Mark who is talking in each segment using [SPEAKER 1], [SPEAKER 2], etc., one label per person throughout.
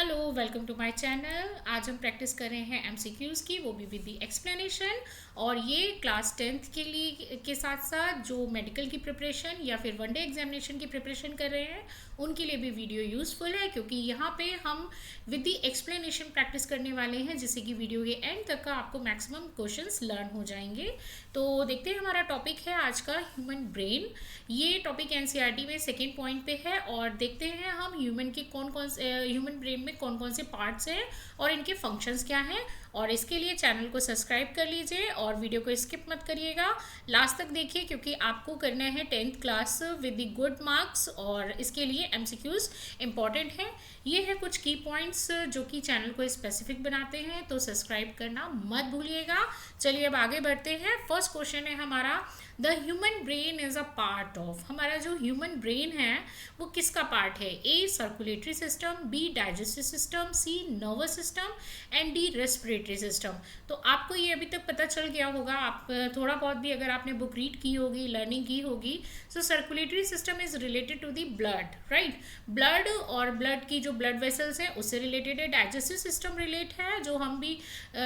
[SPEAKER 1] Hello, welcome to my channel. आज हम practice कर रहे हैं एमसीक्यूज़ की, वो भी विद दी एक्सप्लेनेशन। और ये क्लास 10th के लिए के साथ साथ जो मेडिकल की प्रिपरेशन या फिर वनडे एग्जामिनेशन की प्रिपरेशन कर रहे हैं उनके लिए भी वीडियो यूज़फुल है, क्योंकि यहाँ पे हम विद दी एक्सप्लेनेशन प्रैक्टिस करने वाले हैं, जिससे कि वीडियो के एंड तक का आपको मैक्सिमम क्वेश्चंस लर्न हो जाएंगे। तो देखते हैं, हमारा टॉपिक है आज का ह्यूमन ब्रेन। ये टॉपिक एनसीईआरटी में सेकेंड पॉइंट पे है। और देखते हैं हम ह्यूमन के ह्यूमन ब्रेन में कौन कौन से पार्ट्स हैं और इनके फंक्शंस क्या हैं। और इसके लिए चैनल को सब्सक्राइब कर लीजिए और वीडियो को स्किप मत करिएगा, लास्ट तक देखिए, क्योंकि आपको करना है 10th class with the good marks और इसके लिए एमसीक्यूज इंपॉर्टेंट है। ये है कुछ की पॉइंट्स जो कि चैनल को स्पेसिफिक बनाते हैं, तो सब्सक्राइब करना मत भूलिएगा। चलिए अब आगे बढ़ते हैं। फर्स्ट क्वेश्चन है हमारा, the human brain is a part of. हमारा जो ह्यूमन ब्रेन है वो किसका पार्ट है? A circulatory system, B digestive system, C nervous system and D respiratory system. तो आपको ये अभी तक पता चल गया होगा, आप थोड़ा बहुत भी अगर आपने बुक रीड की होगी, लर्निंग की होगी। So circulatory system is related to the blood, right. Blood और ब्लड की जो ब्लड वेसल्स हैं उससे रिलेटेड है। डाइजेस्टिव सिस्टम रिलेट है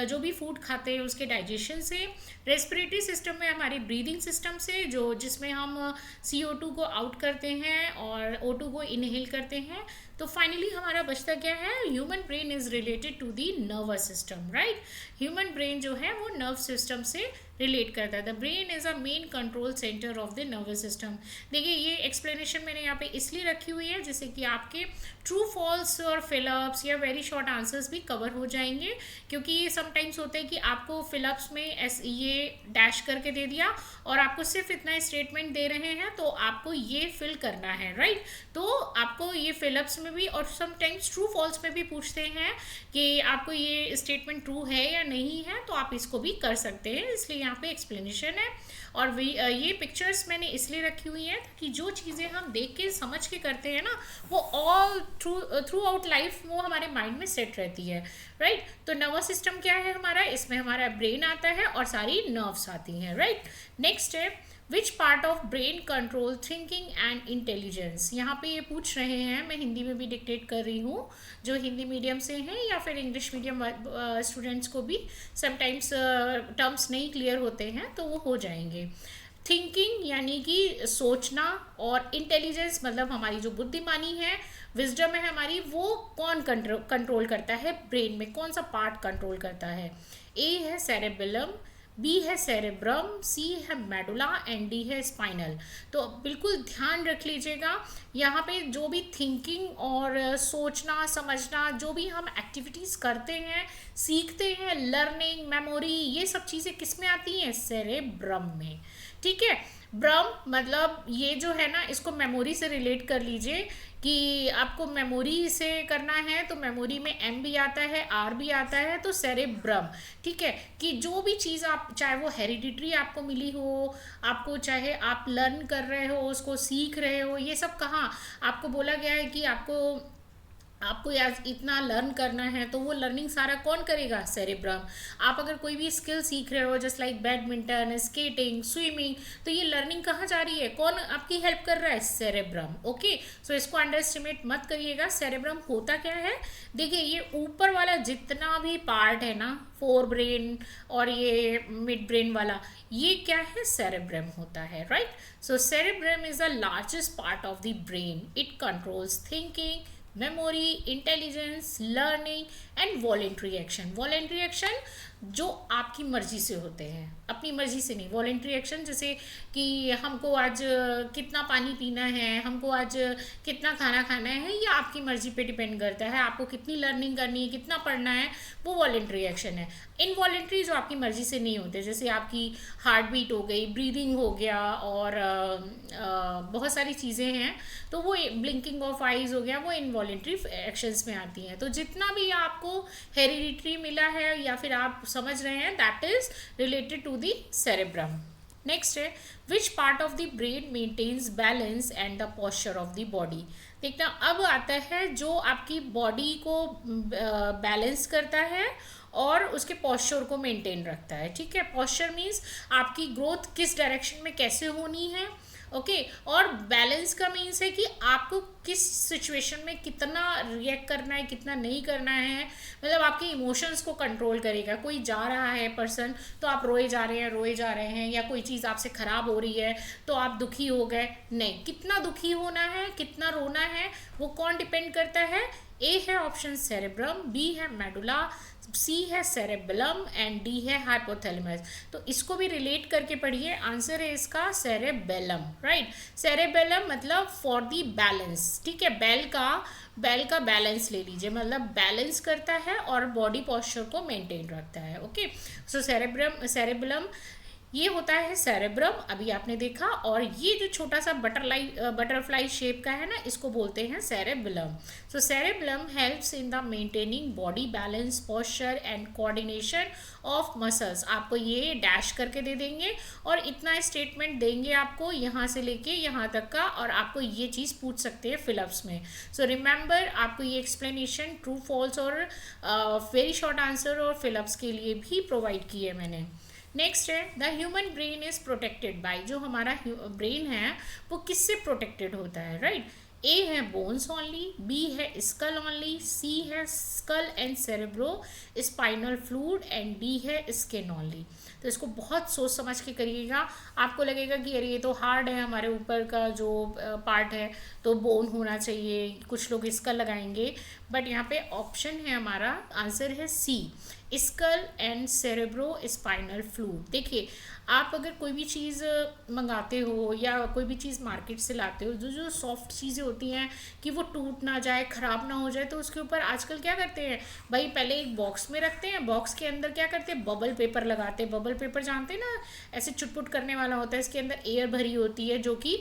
[SPEAKER 1] जो भी फूड खाते हैं उसके डाइजेशन से। रेस्पिरेटरी सिस्टम में हमारी ब्रीदिंग सिस्टम से, जिसमें हम CO2 को आउट करते हैं और O2 को इनहेल करते हैं। तो फाइनली हमारा बचता क्या है? Human brain is related to the nervous system, right. Human brain जो है वो नर्व सिस्टम से रिलेट करता है। The brain is a main control centre of the nervous system. देखिए, ये एक्सप्लेनेशन मैंने यहाँ पे इसलिए रखी हुई है जिससे कि आपके ट्रू फॉल्स और फिलअप्स या वेरी शॉर्ट आंसर्स भी कवर हो जाएंगे, क्योंकि समटाइम्स होता है कि आपको फिलअप्स में ये डैश करके दे दिया और आपको सिर्फ इतना स्टेटमेंट दे रहे हैं, तो आपको ये फिल करना है, राइट। तो आपको ये फिलअप्स में भी और समटाइम्स ट्रू फॉल्स में भी पूछते हैं कि आपको ये स्टेटमेंट ट्रू है या नहीं है, तो आप इसको भी कर सकते हैं, इसलिए यहाँ पे एक्सप्लेनेशन है। और ये पिक्चर्स मैंने इसलिए रखी हुई हैं कि जो चीज़ें हम देख के समझ के करते हैं ना, वो ऑल थ्रू आउट लाइफ वो हमारे माइंड में सेट रहती है, राइट। तो नर्वस सिस्टम क्या है हमारा? इसमें हमारा ब्रेन आता है और सारी नर्व्स आती हैं, राइट। नेक्स्ट है, which part of brain control thinking and intelligence. यहाँ पे ये पूछ रहे हैं, मैं हिंदी में भी डिक्टेट कर रही हूँ, जो हिंदी मीडियम से हैं या फिर इंग्लिश मीडियम स्टूडेंट्स को भी समटाइम्स टर्म्स नहीं क्लियर होते हैं तो वो हो जाएंगे। थिंकिंग यानी कि सोचना, और इंटेलिजेंस मतलब हमारी जो बुद्धिमानी है, विजडम है हमारी, वो कौन कंट्रोल करता है ब्रेन में? कौन सा पार्ट कंट्रोल करता है? ए है सेरेबेलम, बी है सेरेब्रम, सी है मेडुला एंड डी है स्पाइनल। तो बिल्कुल ध्यान रख लीजिएगा, यहाँ पे जो भी थिंकिंग और सोचना समझना, जो भी हम एक्टिविटीज़ करते हैं, सीखते हैं, लर्निंग, मेमोरी, ये सब चीज़ें किस में आती हैं? सेरेब्रम में, ठीक है। ब्रम मतलब ये जो है ना, इसको मेमोरी से रिलेट कर लीजिए कि आपको मेमोरी से करना है, तो मेमोरी में M भी आता है, R भी आता है, तो सेरेब्रम, ठीक है। कि जो भी चीज़ आप, चाहे वो हेरिडिटरी आपको मिली हो, आपको चाहे आप लर्न कर रहे हो, उसको सीख रहे हो, ये सब कहाँ आपको बोला गया है कि आपको यार इतना लर्न करना है, तो वो लर्निंग सारा कौन करेगा? सेरेब्रम। आप अगर कोई भी स्किल सीख रहे हो, just like badminton, skating, swimming, तो ये लर्निंग कहाँ जा रही है? कौन आपकी हेल्प कर रहा है? सेरेब्रम। ओके, सो इसको अंडर एस्टिमेट मत करिएगा। सेरेब्रम होता क्या है? देखिए, ये ऊपर वाला जितना भी पार्ट है ना, फोर ब्रेन और ये मिड ब्रेन वाला, ये क्या है? सेरेब्रम होता है, right. So cerebrum is the largest part of the brain. It controls thinking, memory, intelligence, learning and voluntary action. Voluntary action जो आपकी मर्जी से होते हैं, अपनी मर्जी से नहीं। वॉलेंट्री एक्शन जैसे कि हमको आज कितना पानी पीना है, हमको आज कितना खाना खाना है, ये आपकी मर्जी पे डिपेंड करता है। आपको कितनी लर्निंग करनी है, कितना पढ़ना है, वो वॉलेंट्री एक्शन है। इनवॉलेंट्री जो आपकी मर्जी से नहीं होते, जैसे आपकी हार्ट बीट हो गई, ब्रीदिंग हो गया, और बहुत सारी चीज़ें हैं, तो वो ब्लिंकिंग ऑफ आइज हो गया, वो इनवॉलेंट्री एक्शंस में आती हैं। तो जितना भी आपको हेरिडिटरी मिला है या फिर आप समझ रहे हैं, that is related to the cerebrum. Next है, which part of the brain maintains balance and the posture of the body. देखना, अब आता है जो आपकी बॉडी को बैलेंस करता है और उसके पोस्चर को मेंटेन रखता है, ठीक है। पोस्चर मीन्स आपकी ग्रोथ किस डायरेक्शन में कैसे होनी है, ओके। और बैलेंस का मीन्स है कि आपको किस सिचुएशन में कितना रिएक्ट करना है, कितना नहीं करना है, मतलब आपके इमोशंस को कंट्रोल करेगा। कोई जा रहा है पर्सन तो आप रोए जा रहे हैं, रोए जा रहे हैं, या कोई चीज़ आपसे ख़राब हो रही है तो आप दुखी हो गए, नहीं, कितना दुखी होना है, कितना रोना है, वो कौन डिपेंड करता है? ए है ऑप्शन सेरेब्रम, बी है मेडुला, सी है सेरेबेलम एंड डी है हाइपोथैलेमस। तो इसको भी रिलेट करके पढ़िए, आंसर है इसका सेरेबेलम, राइट। सेरेबेलम मतलब फॉर दी बैलेंस, ठीक है, बैल का बैलेंस ले लीजिए, मतलब बैलेंस करता है और बॉडी पोस्चर को मेंटेन रखता है, ओके। सो सेरेबेलम ये होता है सेरेब्रम, अभी आपने देखा। और ये जो छोटा सा बटरफ्लाई शेप का है ना, इसको बोलते हैं cerebellum. So cerebellum helps in the maintaining body balance, posture and coordination of muscles. आपको ये डैश करके दे देंगे और इतना स्टेटमेंट देंगे आपको यहाँ से लेके यहाँ तक का, और आपको ये चीज़ पूछ सकते हैं फिलअप्स में। सो रिमेंबर, आपको ये एक्सप्लेनेशन ट्रू फॉल्स और वेरी शॉर्ट आंसर और फिलअप्स के लिए भी प्रोवाइड किए मैंने। नेक्स्ट है the human brain is protected bye, जो हमारा ब्रेन है वो किससे प्रोटेक्टेड होता है, राइट। ए है बोन्स ओनली, बी है स्कल ओनली, सी है skull and cerebro spinal fluid and D है स्किन ओनली। तो इसको बहुत सोच समझ के करिएगा। आपको लगेगा कि अरे ये तो हार्ड है, हमारे ऊपर का जो पार्ट है तो बोन होना चाहिए, कुछ लोग स्कल लगाएंगे, बट यहाँ पे ऑप्शन है हमारा, आंसर है C, skull and cerebro spinal fluid. देखिए, आप अगर कोई भी चीज़ मंगाते हो या कोई भी चीज़ मार्केट से लाते हो, जो जो सॉफ्ट चीज़ें होती हैं कि वो टूट ना जाए, ख़राब ना हो जाए, तो उसके ऊपर आजकल क्या करते हैं भाई, पहले एक बॉक्स में रखते हैं, बॉक्स के अंदर क्या करते हैं, बबल पेपर लगाते हैं। बबल पेपर जानते हैं ना, ऐसे चुटपुट करने वाला होता है, इसके अंदर एयर भरी होती है, जो कि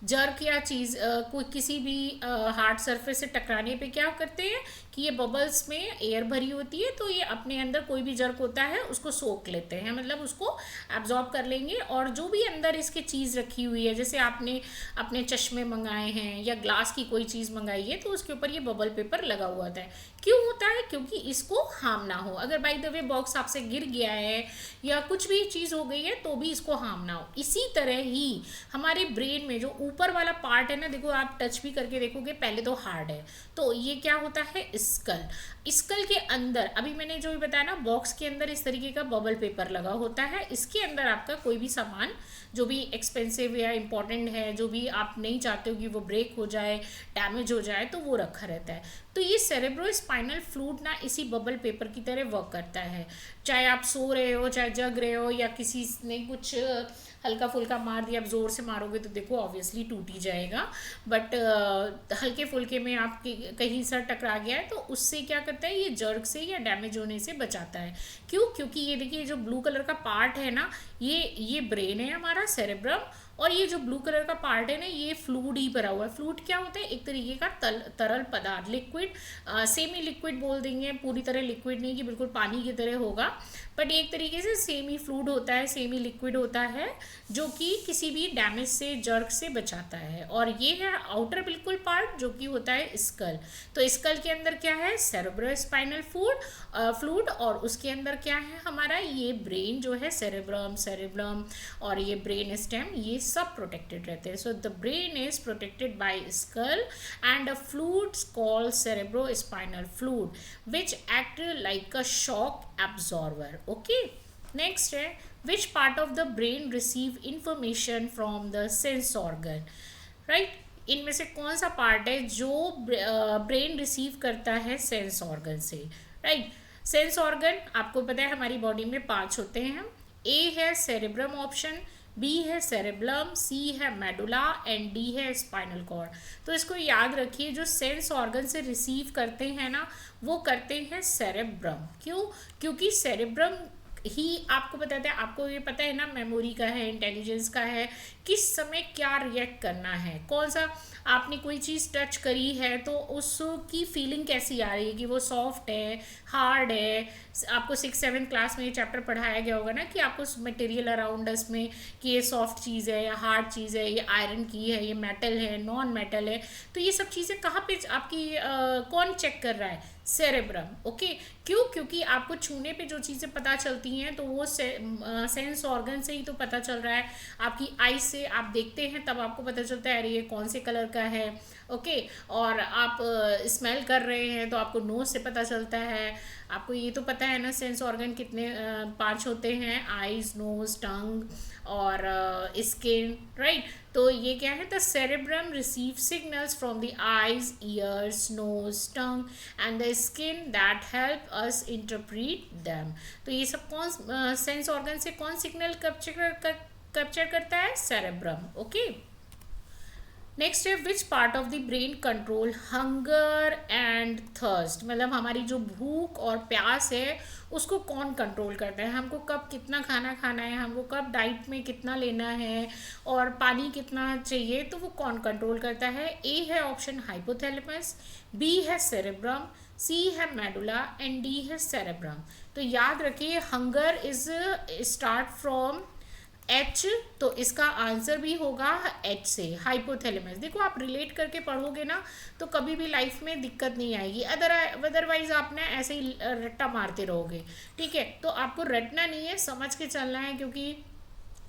[SPEAKER 1] जर्क या चीज़ कोई किसी भी हार्ड सरफेस से टकराने पे क्या करते हैं कि ये बबल्स में एयर भरी होती है, तो ये अपने अंदर कोई भी जर्क होता है उसको सोख लेते हैं, मतलब उसको एब्जॉर्ब कर लेंगे। और जो भी अंदर इसके चीज़ रखी हुई है, जैसे आपने अपने चश्मे मंगाए हैं या ग्लास की कोई चीज़ मंगाई है, तो उसके ऊपर ये बबल पेपर लगा हुआ होता है। क्यों होता है? क्योंकि इसको हार्म ना हो। अगर बाय द वे बॉक्स आपसे गिर गया है या कुछ भी चीज़ हो गई है तो भी इसको हार्म ना हो। इसी तरह ही हमारे ब्रेन में जो ऊपर वाला पार्ट है ना, देखो आप टच भी करके देखोगे, पहले तो हार्ड है, तो ये क्या होता है, स्कल। स्कल के अंदर अभी मैंने जो भी बताया ना, बॉक्स के अंदर इस तरीके का बबल पेपर लगा होता है, इसके अंदर आपका कोई भी सामान जो भी एक्सपेंसिव या इम्पोर्टेंट है, जो भी आप नहीं चाहते हो कि वो ब्रेक हो जाए, डैमेज हो जाए, तो वो रखा रहता है। तो ये सेरेब्रो स्पाइनल फ्लूइड ना इसी बबल पेपर की तरह वर्क करता है। चाहे आप सो रहे हो, चाहे जग रहे हो, या किसी ने कुछ हल्का फुल्का मार दिया, आप ज़ोर से मारोगे तो देखो ऑब्वियसली टूट ही जाएगा, बट हल्के फुल्के में आप कहीं सर टकरा गया है तो उससे क्या करता है, ये जर्क से या डैमेज होने से बचाता है। क्यों? क्योंकि ये देखिए जो ब्लू कलर का पार्ट है ना, ये ब्रेन है हमारा सेरेब्रम, और ये जो ब्लू कलर का पार्ट है ना, ये फ्लूइड ही भरा हुआ है। फ्लूइड क्या होता है? एक तरीके का तरल पदार्थ, लिक्विड, सेमी लिक्विड बोल देंगे, पूरी तरह लिक्विड नहीं कि बिल्कुल पानी की तरह होगा, बट एक तरीके से सेमी फ्लूइड होता है, सेमी लिक्विड होता है, जो कि किसी भी डैमेज से, जर्क से बचाता है। और ये है आउटर बिल्कुल पार्ट, जो कि होता है स्कल। तो स्कल के अंदर क्या है, सेरेब्रो स्पाइनल फ्लूइड, और उसके अंदर क्या है हमारा, ये ब्रेन जो है, सेरेब्रम और ये ब्रेन स्टेम, ये सब प्रोटेक्टेड रहते हैं। So the brain is protected by skull and a fluid called cerebro spinal fluid which act like a shock absorber. Okay, next है which part of the brain receive information from the sense organ, right. इनमें से कौन सा part है जो brain receive करता है sense organ से, राइट। सेंस ऑर्गन आपको पता है हमारी बॉडी में 5 होते हैं। ए है सेरेब्रम ऑप्शन, बी है सेरेब्लम, सी है मेडुला एंड डी है स्पाइनल कॉर्ड। तो इसको याद रखिए, जो सेंस ऑर्गन से रिसीव करते हैं ना, वो करते हैं सेरेब्रम। क्यों? क्योंकि सेरेब्रम ही आपको बताता है, आपको ये पता है ना, मेमोरी का है, इंटेलिजेंस का है, किस समय क्या रिएक्ट करना है, कौन सा आपने कोई चीज़ टच करी है तो उसकी फीलिंग कैसी आ रही है, कि वो सॉफ्ट है, हार्ड है। आपको 6-7 क्लास में ये चैप्टर पढ़ाया गया होगा ना, कि आपको मटेरियल अराउंड अस में कि ये सॉफ्ट चीज़ है या हार्ड चीज़ है, ये आयरन की है, ये मेटल है, नॉन मेटल है। तो ये सब चीज़ें कहाँ पे आपकी कौन चेक कर रहा है? सेरेब्रम। ओके, क्यों? क्योंकि आपको छूने पे जो चीज़ें पता चलती हैं तो वो सेंस ऑर्गन से ही तो पता चल रहा है। आपकी आई से से आप देखते हैं तब आपको पता चलता है अरे ये कौन से कलर का है, ओके। और आप स्मेल कर रहे हैं तो आपको नोज से पता चलता है। आपको ये तो पता है ना सेंस ऑर्गन कितने 5 होते हैं, आईज, नोज, टंग और स्किन, राइट। तो ये क्या है, the cerebrum receive signals from the eyes, ears, nose, tongue and the skin that help us interpret them. तो ये सब कौन सेंस ऑर्गन से कौन सिग्नल कैप्चर करता है, सेरेब्रम, ओके। नेक्स्ट है which part of the brain control hunger and thirst, मतलब हमारी जो भूख और प्यास है उसको कौन कंट्रोल करता है, हमको कब कितना खाना खाना है, हमको कब डाइट में कितना लेना है और पानी कितना चाहिए, तो वो कौन कंट्रोल करता है। ए है ऑप्शन हाइपोथैलेमस, बी है सेरेब्रम, सी है मेडुला एंड डी है सेरेब्रम। तो याद रखिए hunger is start from H, तो इसका आंसर भी होगा एच से, हाइपोथैलेमस। देखो आप रिलेट करके पढ़ोगे ना तो कभी भी लाइफ में दिक्कत नहीं आएगी, अदरवाइज आप ना ऐसे ही रट्टा मारते रहोगे, ठीक है। तो आपको रटना नहीं है, समझ के चलना है, क्योंकि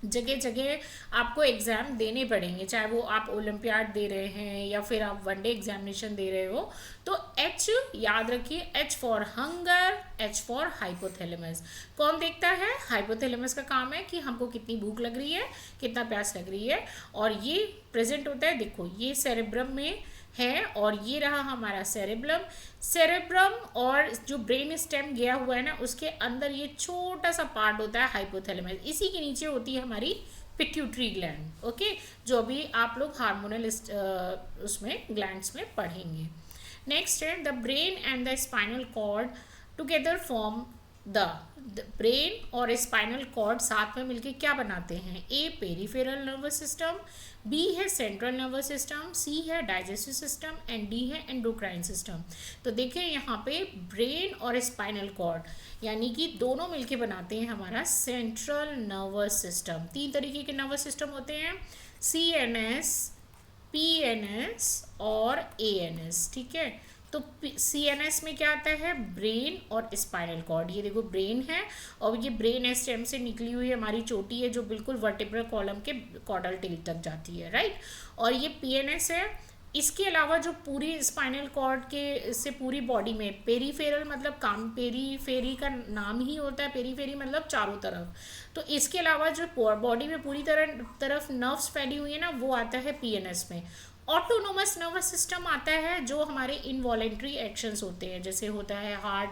[SPEAKER 1] जगह जगह आपको एग्ज़ाम देने पड़ेंगे, चाहे वो आप ओलंपियाड दे रहे हैं या फिर आप वनडे एग्जामिनेशन दे रहे हो। तो एच याद रखिए, H for hunger, H for hypothalamus. कौन देखता है, हाइपोथैलेमस का काम है कि हमको कितनी भूख लग रही है, कितना प्यास लग रही है, और ये प्रेजेंट होता है, देखो ये सेरेब्रम में है और ये रहा हमारा सेरेब्रम और जो ब्रेन स्टेम गया हुआ है ना उसके अंदर ये छोटा सा पार्ट होता है हाइपोथैलेमस, इसी के नीचे होती है हमारी पिट्यूटरी ग्लैंड, ओके, जो भी आप लोग हार्मोनल उसमें ग्लैंड्स में पढ़ेंगे। नेक्स्ट है the brain and the spinal cord together form the brain और स्पाइनल कॉर्ड साथ में मिलके क्या बनाते हैं, A peripheral nervous system, B है सेंट्रल नर्वस सिस्टम, सी है डाइजेस्टिव सिस्टम एंड डी है एंडोक्राइन सिस्टम। तो देखिए यहाँ पे ब्रेन और स्पाइनल कॉर्ड यानी कि दोनों मिलके बनाते हैं हमारा सेंट्रल नर्वस सिस्टम। 3 तरीके के नर्वस सिस्टम होते हैं, CNS, PNS और ANS, ठीक है। तो CNS में क्या आता है, ब्रेन और स्पाइनल कॉर्ड। ये देखो ब्रेन है और ये ब्रेन स्टेम से निकली हुई हमारी चोटी है जो बिल्कुल वर्टिब्रल कॉलम के कॉर्डल टिल तक जाती है, राइट। और ये PNS है। इसके अलावा जो पूरी स्पाइनल कॉर्ड के से पूरी बॉडी में पेरीफेरल मतलब काम, पेरीफेरी का नाम ही होता है, पेरीफेरी मतलब चारों तरफ। तो इसके अलावा जो बॉडी में पूरी तरफ नर्व्स फैली हुई है ना वो आता है PNS में। ऑटोनोमस नर्वस सिस्टम आता है जो हमारे इनवॉलेंट्री एक्शंस होते हैं, जैसे होता है हार्ट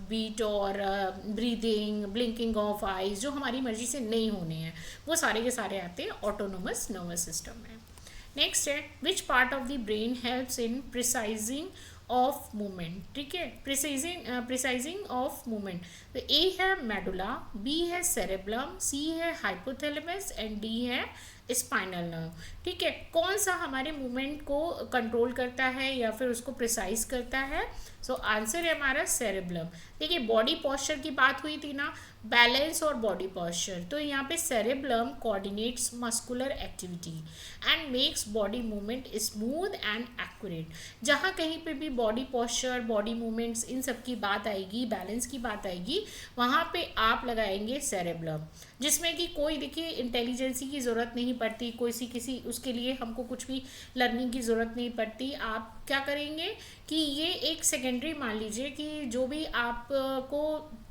[SPEAKER 1] बीट और ब्रीदिंग, ब्लिंकिंग ऑफ आइज, जो हमारी मर्जी से नहीं होने हैं, वो सारे के सारे आते हैं ऑटोनोमस नर्वस सिस्टम में। नेक्स्ट है which part of the brain helps in प्रिसाइजिंग of movement, ठीक है, प्रिसाइजिंग ऑफ मूवमेंट। तो ए है मेडुला, बी है सेरेब्लम, सी है हाइपोथैलेमस एंड डी है स्पाइनल नर्व, ठीक है। कौन सा हमारे मूवमेंट को कंट्रोल करता है या फिर उसको प्रिसाइज करता है, सो आंसर है हमारा सेरेब्लम। देखिए बॉडी पोस्चर की बात हुई थी ना, बैलेंस और बॉडी पोस्चर, तो यहाँ पे cerebellum coordinates muscular activity and makes body movement smooth and accurate. जहाँ कहीं पे भी बॉडी पोस्चर, बॉडी मूवमेंट्स, इन सब की बात आएगी, बैलेंस की बात आएगी, वहाँ पे आप लगाएंगे सेरेब्लम, जिसमें कि कोई देखिए इंटेलिजेंसी की ज़रूरत नहीं पड़ती, किसी उसके लिए हमको कुछ भी लर्निंग की ज़रूरत नहीं पड़ती। आप क्या करेंगे कि ये एक सेकेंडरी मान लीजिए कि जो भी आपको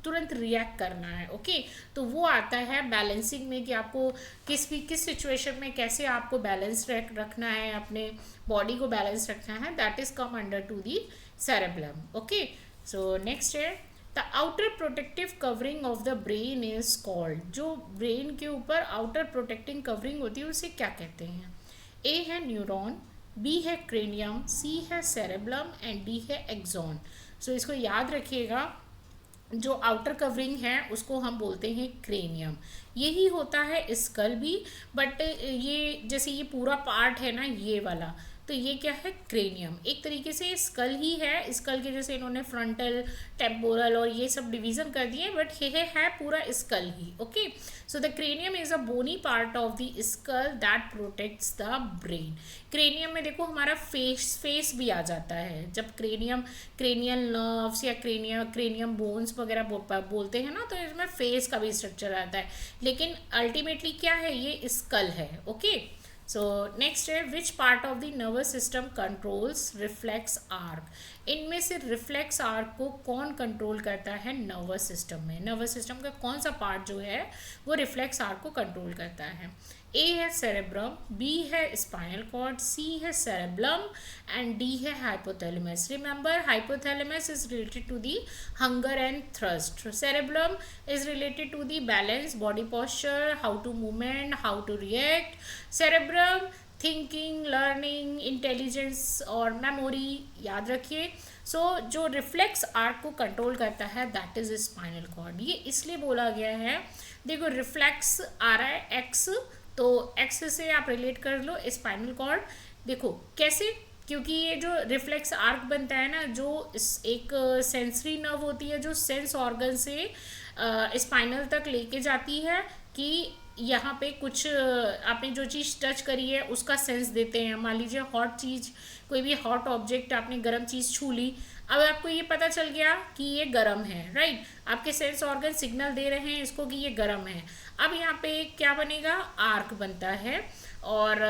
[SPEAKER 1] तुरंत रिएक्ट करना है, ओके, तो वो आता है बैलेंसिंग में, कि आपको किस सिचुएशन में कैसे आपको बैलेंस रखना है, अपने बॉडी को बैलेंस रखना है, that is come under to the cerebellum, okay. So next है the outer protective covering of the brain is called, जो ब्रेन के ऊपर आउटर प्रोटेक्टिंग कवरिंग होती है उसे क्या कहते हैं। ए है न्यूरॉन, बी है क्रेनियम, सी है सेरेब्लम एंड डी है एक्सॉन। सो इसको याद रखिएगा, जो आउटर कवरिंग है उसको हम बोलते हैं क्रेनियम, यही होता है स्कल भी, बट ये जैसे ये पूरा पार्ट है ना ये वाला, तो ये क्या है, क्रेनियम। एक तरीके से स्कल ही है, स्कल के जैसे इन्होंने फ्रंटल, टेम्पोरल और ये सब डिवीजन कर दिए, बट ये है पूरा स्कल ही। Okay, so the cranium is a bony part of the skull that protects the brain. Cranium में देखो हमारा फेस भी आ जाता है, जब क्रेनियल नर्व्स या क्रेनियम बोन्स वगैरह बोलते हैं ना, तो इसमें फेस का भी स्ट्रक्चर आता है, लेकिन अल्टीमेटली क्या है, ये स्कल है। ओके, सो नेक्स्ट है, which part of the nervous system controls reflex arc. इनमें से रिफ्लेक्स आर्क को कौन कंट्रोल करता है नर्वस सिस्टम में? नर्वस सिस्टम का कौन सा पार्ट जो है वो रिफ्लेक्स आर्क को कंट्रोल करता है? ए है सेरेब्रम, बी है स्पाइनल कॉर्ड, सी है सेरेब्लम एंड डी है hypothalamus. Remember, hypothalamus is related to the hunger and thrust, cerebellum is related to the balance, body posture, how to movement, how to react. Cerebrum thinking, learning, intelligence और memory, याद रखिए। सो जो reflex arc को control करता है that is spinal cord. ये इसलिए बोला गया है, देखो रिफ्लेक्स आ रहा है एक्स, तो एक्स से आप रिलेट कर लो स्पाइनल कॉर्ड। देखो कैसे, क्योंकि ये जो रिफ्लेक्स आर्क बनता है ना, जो एक सेंसरी नर्व होती है जो सेंस ऑर्गन से स्पाइनल तक लेके जाती है कि यहाँ पे कुछ आपने जो चीज़ टच करी है उसका सेंस देते हैं। मान लीजिए हॉट चीज़, कोई भी हॉट ऑब्जेक्ट, आपने गर्म चीज़ छू ली, अब आपको ये पता चल गया कि ये गर्म है, राइट। आपके सेंस ऑर्गन सिग्नल दे रहे हैं इसको कि ये गर्म है। अब यहाँ पे क्या बनेगा, आर्क बनता है, और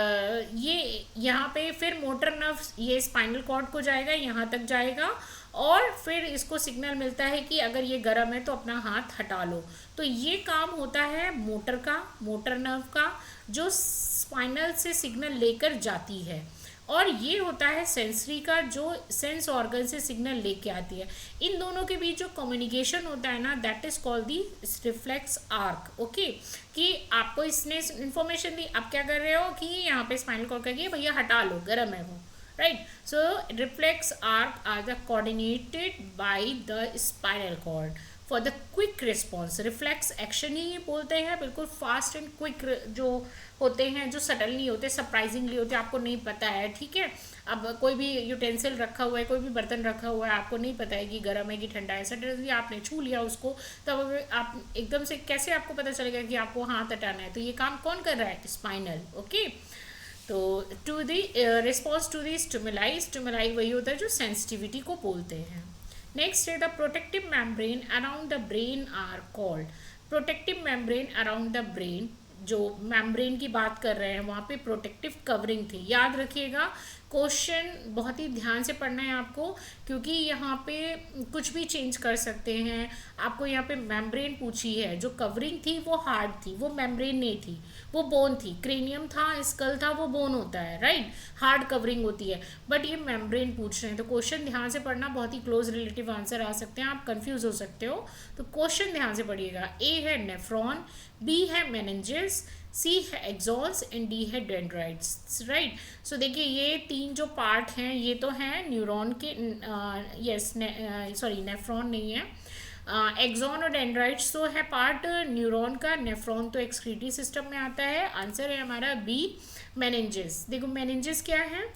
[SPEAKER 1] ये यहाँ पे फिर मोटर नर्व ये स्पाइनल कॉर्ड को जाएगा, यहाँ तक जाएगा, और फिर इसको सिग्नल मिलता है कि अगर ये गर्म है तो अपना हाथ हटा लो। तो ये काम होता है मोटर का, मोटर नर्व का, जो स्पाइनल से सिग्नल लेकर जाती है, और ये होता है सेंसरी का, जो सेंस ऑर्गन से सिग्नल लेके आती है। इन दोनों के बीच जो कम्युनिकेशन होता है ना, that is called the reflex arc. Okay, कि आपको इसने इंफॉर्मेशन दी, आप क्या कर रहे हो कि यहाँ पे स्पाइनल कॉर्ड कहिए भैया हटा लो, गर्म है वो, right? So reflex arc are the coordinated by the spinal cord for the quick response। reflex action ही बोलते हैं, बिल्कुल फास्ट एंड क्विक जो होते हैं, जो सडनली होते हैं, सरप्राइजिंगली होते हैं, आपको नहीं पता है, ठीक है। अब कोई भी यूटेंसिल रखा हुआ है, कोई भी बर्तन रखा हुआ है, आपको नहीं पता है कि गर्म है कि ठंडा है, सडनली आपने छू लिया उसको, तब आप एकदम से कैसे आपको पता चलेगा कि आपको हाथ हटाना है? तो ये काम कौन कर रहा है? स्पाइनल। ओके, तो to the response to the stimuli वही होता है जो सेंसिटिविटी को बोलते हैं। नेक्स्ट है the protective membrane around the brain are called. Protective membrane around the brain, जो मेम्ब्रेन की बात कर रहे हैं वहाँ पे प्रोटेक्टिव कवरिंग थी। याद रखिएगा, क्वेश्चन बहुत ही ध्यान से पढ़ना है आपको, क्योंकि यहाँ पे कुछ भी चेंज कर सकते हैं। आपको यहाँ पे मेम्ब्रेन पूछी है, जो कवरिंग थी वो हार्ड थी, वो मेम्ब्रेन नहीं थी, वो बोन थी। क्रेनियम था, स्कल था, वो बोन होता है, राइट, हार्ड कवरिंग होती है, बट ये मेम्ब्रेन पूछ रहे हैं। तो क्वेश्चन ध्यान से पढ़ना, बहुत ही क्लोज रिलेटिव आंसर आ सकते हैं, आप कंफ्यूज हो सकते हो, तो क्वेश्चन ध्यान से पढ़िएगा। ए है नेफ्रॉन, बी है मेनिंजेस, सी है एक्सॉन्स एंड डी है डेंड्राइट्स, राइट। सो देखिए ये तीन जो पार्ट हैं ये तो हैं न्यूरॉन के, यस सॉरी नेफ्रॉन नहीं है, एक्सॉन और डेंड्राइट्स तो है पार्ट न्यूरॉन का, नेफ्रॉन तो एक्सक्रीटरी सिस्टम में आता है। आंसर है हमारा बी, मेनिंजेस। देखो मेनिंजेस क्या है,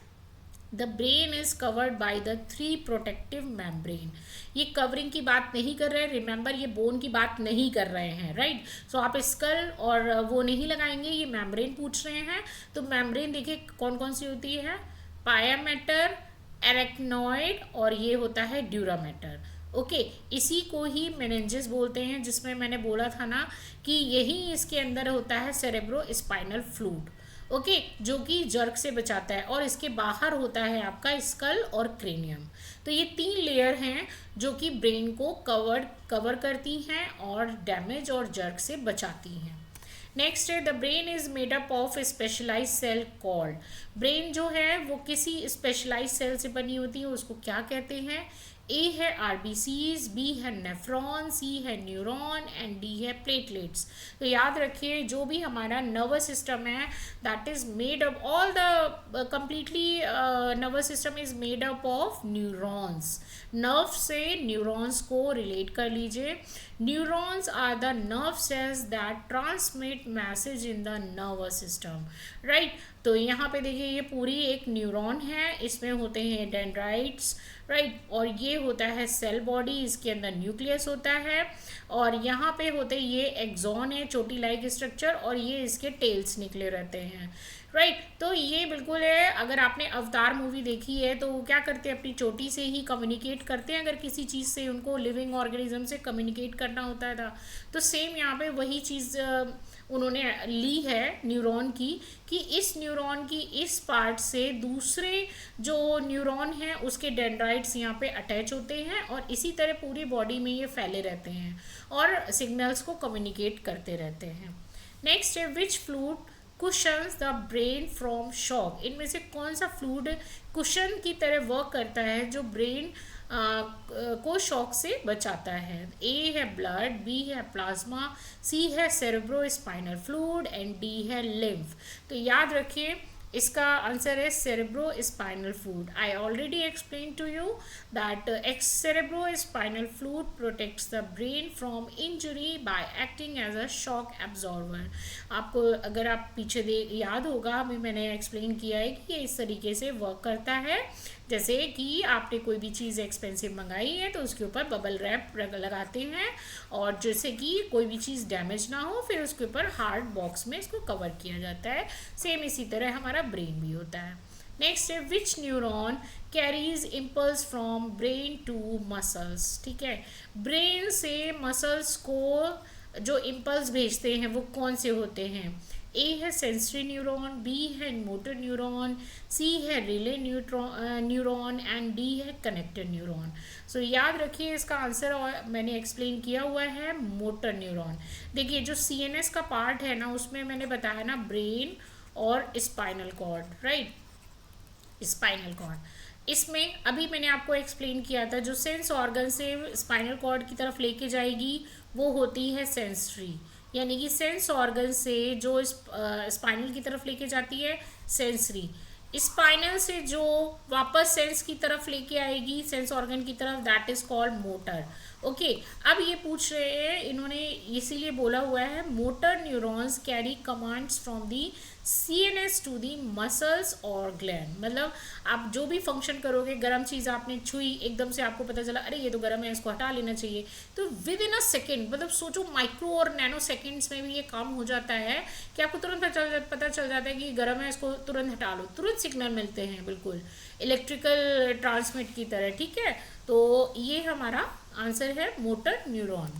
[SPEAKER 1] the brain is covered by the 3 protective membrane. ये कवरिंग की बात नहीं कर रहे हैं, रिमेंबर ये बोन की बात नहीं कर रहे हैं, राइट। सो आप स्कल और वो नहीं लगाएंगे, ये मेम्ब्रेन पूछ रहे हैं। तो मेम्ब्रेन देखिए कौन कौन सी होती है, पाया मैटर, एरेक्नॉइड और ये होता है ड्यूरामेटर। ओके, इसी को ही मेनिंजेस बोलते हैं, जिसमें मैंने बोला था ना कि यही इसके अंदर होता है सेरेब्रो स्पाइनल फ्लूइड, ओके, जो कि जर्क से बचाता है, और इसके बाहर होता है आपका स्कल और क्रेनियम। तो ये 3 लेयर हैं जो कि ब्रेन को कवर करती हैं और डैमेज और जर्क से बचाती हैं। नेक्स्ट है the brain is made up of specialise cell called. Brain जो है वो किसी स्पेशलाइज सेल से बनी होती है, उसको क्या कहते हैं? ए है आरबीसीज, बी है नेफ्रॉन, सी है न्यूरॉन एंड डी है प्लेटलेट्स। तो याद रखिए जो भी हमारा नर्वस सिस्टम है that is made up, all the completely nervous system is made up of neurons. Nerve से न्यूरॉन्स को रिलेट कर लीजिए। Neurons are the nerve cells that transmit message in the nervous system, right. तो यहाँ पे देखिए ये पूरी एक न्यूरॉन है, इसमें होते हैं डेंड्राइट्स, राइट, और ये होता है सेल बॉडी, इसके अंदर न्यूक्लियस होता है, और यहाँ पे होते ये एक्सॉन है, चोटी लाइक स्ट्रक्चर, और ये इसके टेल्स निकले रहते हैं, राइट। तो ये बिल्कुल है, अगर आपने अवतार मूवी देखी है तो वो क्या करते हैं, अपनी चोटी से ही कम्युनिकेट करते हैं, अगर किसी चीज़ से उनको लिविंग ऑर्गेनिज्म से कम्युनिकेट करना होता था, तो सेम यहाँ पे वही चीज़ उन्होंने ली है न्यूरॉन की, कि इस न्यूरॉन की इस पार्ट से दूसरे जो न्यूरॉन हैं उसके डेंड्राइट्स यहाँ पे अटैच होते हैं, और इसी तरह पूरी बॉडी में ये फैले रहते हैं और सिग्नल्स को कम्युनिकेट करते रहते हैं। नेक्स्ट है which fluid cushions the brain from shock. इनमें से कौन सा फ्लूइड कुशन की तरह वर्क करता है जो ब्रेन को शॉक से बचाता है। ए है ब्लड, बी है प्लाज्मा, सी है cerebro spinal fluid and D है लिम्फ। तो याद रखिए इसका आंसर है cerebro spinal fluid. I already explain to you that cerebro spinal fluid protects the brain from injury by acting as a shock absorber. आपको अगर आप पीछे याद होगा, अभी मैंने एक्सप्लेन किया है कि ये इस तरीके से वर्क करता है, जैसे कि आपने कोई भी चीज़ एक्सपेंसिव मंगाई है तो उसके ऊपर बबल रैप लगाते हैं, और जैसे कि कोई भी चीज़ डैमेज ना हो फिर उसके ऊपर हार्ड बॉक्स में इसको कवर किया जाता है। सेम इसी तरह हमारा ब्रेन भी होता है। नेक्स्ट है which neuron carries impulse from brain to muscles. ठीक है, ब्रेन से मसल्स को जो इम्पल्स भेजते हैं वो कौन से होते हैं। ए है सेंसरी न्यूरॉन, बी है मोटर न्यूरॉन, सी है रिले न्यूरॉन एंड डी है कनेक्टर न्यूरॉन। सो याद रखिए इसका आंसर और मैंने एक्सप्लेन किया हुआ है मोटर न्यूरॉन। देखिए जो सीएनएस का पार्ट है ना, उसमें मैंने बताया ना ब्रेन और spinal cord, right, spinal cord. इसमें अभी मैंने आपको एक्सप्लेन किया था जो सेंस ऑर्गन से स्पाइनल कॉर्ड की तरफ लेके जाएगी वो होती है सेंसरी, यानी कि सेंस ऑर्गन से जो स्पाइनल की तरफ लेके जाती है सेंसरी, स्पाइनल से जो वापस सेंस की तरफ लेके आएगी सेंस ऑर्गन की तरफ, that is called motor. Okay, अब ये पूछ रहे हैं, इन्होंने इसीलिए बोला हुआ है motor neurons carry commands from the CNS to the muscles और ग्लैंड। मतलब आप जो भी फंक्शन करोगे, गर्म चीज़ आपने छुई, एकदम से आपको पता चला अरे ये तो गर्म है, इसको हटा लेना चाहिए, तो विद इन अ सेकेंड, मतलब सोचो माइक्रो और नैनो सेकेंड्स में भी ये काम हो जाता है कि आपको तुरंत पता चल जाता है कि गर्म है, इसको तुरंत हटा लो, तुरंत सिग्नल मिलते हैं, बिल्कुल इलेक्ट्रिकल ट्रांसमिट की तरह। ठीक है, तो ये हमारा आंसर है मोटर न्यूरॉन।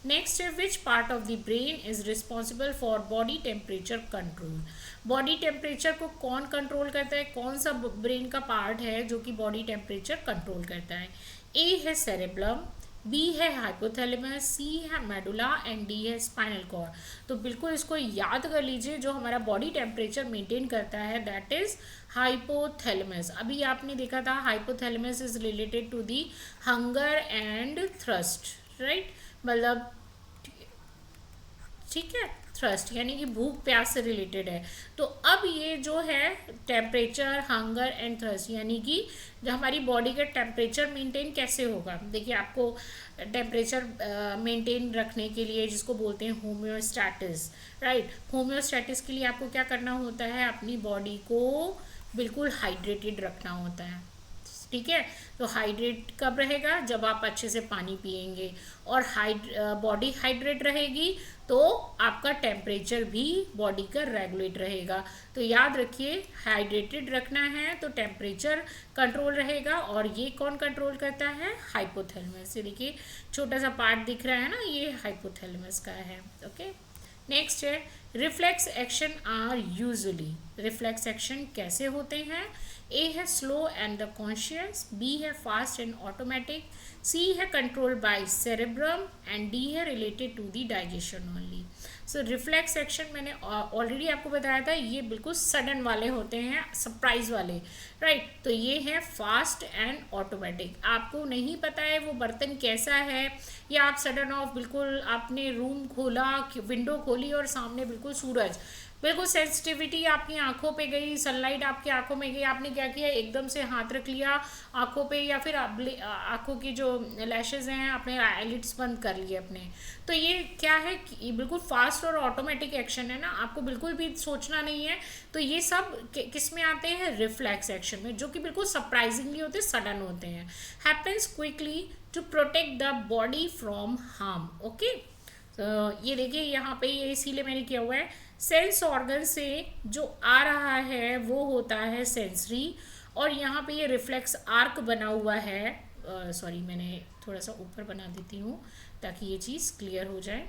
[SPEAKER 1] नेक्स्ट है which part of the brain is responsible for body temperature control. Body temperature को कौन कंट्रोल करता है, कौन सा ब्रेन का पार्ट है जो कि बॉडी टेम्परेचर कंट्रोल करता है। ए है सेरेब्रम, बी है हाइपोथैलेमस, सी है मेडुला एंड डी है स्पाइनल कॉर्ड। तो बिल्कुल इसको याद कर लीजिए, जो हमारा बॉडी टेम्परेचर मेंटेन करता है दैट इज हाइपोथैलेमस। अभी आपने देखा था hypothalamus is related to the hunger and thrust, right, मतलब ठीक है, थ्रस्ट यानी कि भूख प्यास से रिलेटेड है। तो अब ये जो है टेम्परेचर, हंगर एंड थ्रस्ट, यानी कि जो हमारी बॉडी का टेम्परेचर मेंटेन कैसे होगा। देखिए आपको टेम्परेचर मेंटेन रखने के लिए जिसको बोलते हैं होम्योस्टैटिस, राइट, होम्योस्टैटिस के लिए आपको क्या करना होता है, अपनी बॉडी को बिल्कुल हाइड्रेटेड रखना होता है। ठीक है, तो हाइड्रेट कब रहेगा, जब आप अच्छे से पानी पिएंगे, और बॉडी हाइड्रेट रहेगी तो आपका टेम्परेचर भी बॉडी का रेगुलेट रहेगा। तो याद रखिए हाइड्रेटेड रखना है तो टेम्परेचर कंट्रोल रहेगा, और ये कौन कंट्रोल करता है, हाइपोथैलेमस। ये देखिए छोटा सा पार्ट दिख रहा है ना, ये हाइपोथैलेमस का है। ओके, नेक्स्ट है reflex action are usually. Reflex action कैसे होते हैं। ए है slow and the conscious, B है फास्ट एंड ऑटोमेटिक, सी है control by cerebrum and D है related to the digestion only. So reflex action मैंने already आपको बताया था, ये बिल्कुल सडन वाले होते हैं, सरप्राइज वाले, राइट। तो ये है फास्ट एंड ऑटोमेटिक। आपको नहीं पता है वो बर्तन कैसा है, या आप सडन ऑफ, बिल्कुल आपने रूम खोला, विंडो खोली और सामने बिल्कुल सूरज, बिल्कुल सेंसिटिविटी आपकी आंखों पे गई, सनलाइट आपकी आंखों में गई, आपने क्या किया, एकदम से हाथ रख लिया आंखों पे, या फिर आंखों की जो लैशेज हैं आपने आईलिड्स बंद कर लिए अपने। तो ये क्या है कि ये बिल्कुल फास्ट और ऑटोमेटिक एक्शन है ना, आपको बिल्कुल भी सोचना नहीं है। तो ये सब किस में आते हैं, रिफ्लेक्स एक्शन में, जो कि बिल्कुल सरप्राइजिंगली होते हैं, सडन होते हैं। Happens quickly to protect the body from harm. Okay, तो ये देखिए यहाँ पे ये इसीलिए मैंने किया हुआ है, सेंस ऑर्गन से जो आ रहा है वो होता है सेंसरी, और यहाँ पे ये रिफ्लेक्स आर्क बना हुआ है। सॉरी, मैंने थोड़ा सा ऊपर बना देती हूँ ताकि ये चीज़ क्लियर हो जाए।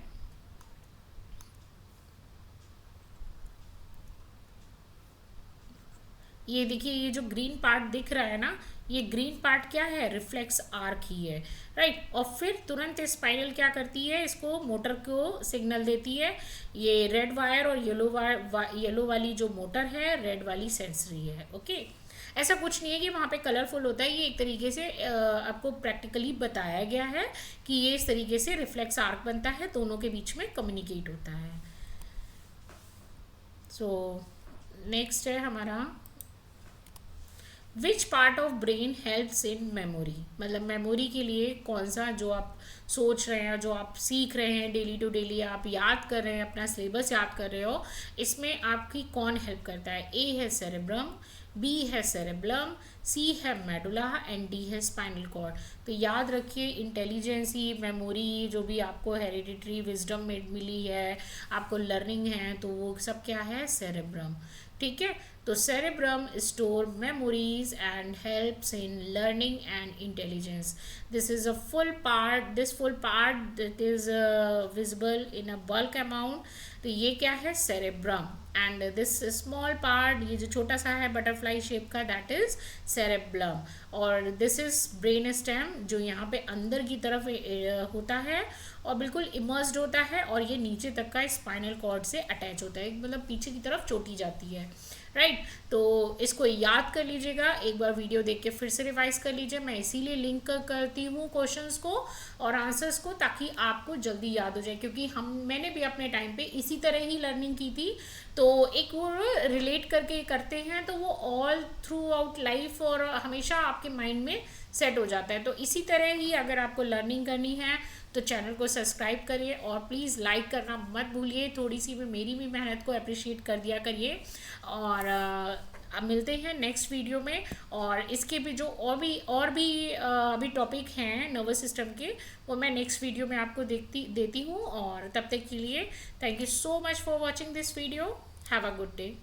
[SPEAKER 1] ये देखिए, ये जो ग्रीन पार्ट दिख रहा है ना, ये ग्रीन पार्ट क्या है, रिफ्लेक्स आर्क ही है, राइट। और फिर तुरंत स्पाइरल क्या करती है, इसको मोटर को सिग्नल देती है। ये रेड वायर और येलो वायर, येलो वाली जो मोटर है, रेड वाली सेंसरी है। ओके, ऐसा कुछ नहीं है कि वहाँ पे कलरफुल होता है, ये एक तरीके से आपको प्रैक्टिकली बताया गया है कि ये इस तरीके से रिफ्लेक्स आर्क बनता है, दोनों के बीच में कम्युनिकेट होता है। सो नेक्स्ट है हमारा, विच part of brain helps in memory, मतलब मेमोरी के लिए कौन सा, जो आप सोच रहे हैं, जो आप सीख रहे हैं डेली टू डेली, आप याद कर रहे हैं, अपना सिलेबस याद कर रहे हो, इसमें आपकी कौन हेल्प करता है। ए है सेरेब्रम, बी है सेरेब्लम, सी है मेडुला एंड डी है स्पाइनल कॉर्ड। तो याद रखिए, इंटेलिजेंसी, मेमोरी, जो भी आपको हेरिडिटरी विजडम में मिली है, आपको लर्निंग है, तो वो सब क्या है, सेरेब्रम। ठीक है, तो cerebrum store memories and helps in learning and intelligence. This is a full part, this full part that is visible in a bulk amount. तो ये क्या है, cerebrum, and this small part, ये जो छोटा सा है बटरफ्लाई शेप का, that is cerebellum, और this is brain stem, जो यहाँ पे अंदर की तरफ होता है और बिल्कुल इमर्स्ड होता है, और ये नीचे तक का स्पाइनल कॉर्ड से अटैच होता है, मतलब पीछे की तरफ चोटी जाती है, राइट। तो इसको याद कर लीजिएगा, एक बार वीडियो देख के फिर से रिवाइज कर लीजिए। मैं इसीलिए लिंक करती हूँ क्वेश्चंस को और आंसर्स को, ताकि आपको जल्दी याद हो जाए, क्योंकि मैंने भी अपने टाइम पे इसी तरह ही लर्निंग की थी। तो एक वो रिलेट करके करते हैं, तो वो ऑल थ्रू आउट लाइफ और हमेशा आपके माइंड में सेट हो जाता है। तो इसी तरह ही अगर आपको लर्निंग करनी है तो चैनल को सब्सक्राइब करिए, और प्लीज़ लाइक करना मत भूलिए, थोड़ी सी भी मेरी भी मेहनत को अप्रिशिएट कर दिया करिए। और अब मिलते हैं नेक्स्ट वीडियो में, और इसके भी जो और भी अभी टॉपिक हैं नर्वस सिस्टम के, वो मैं नेक्स्ट वीडियो में आपको देती हूँ। और तब तक के लिए thank you so much for watching this video. Have a good day.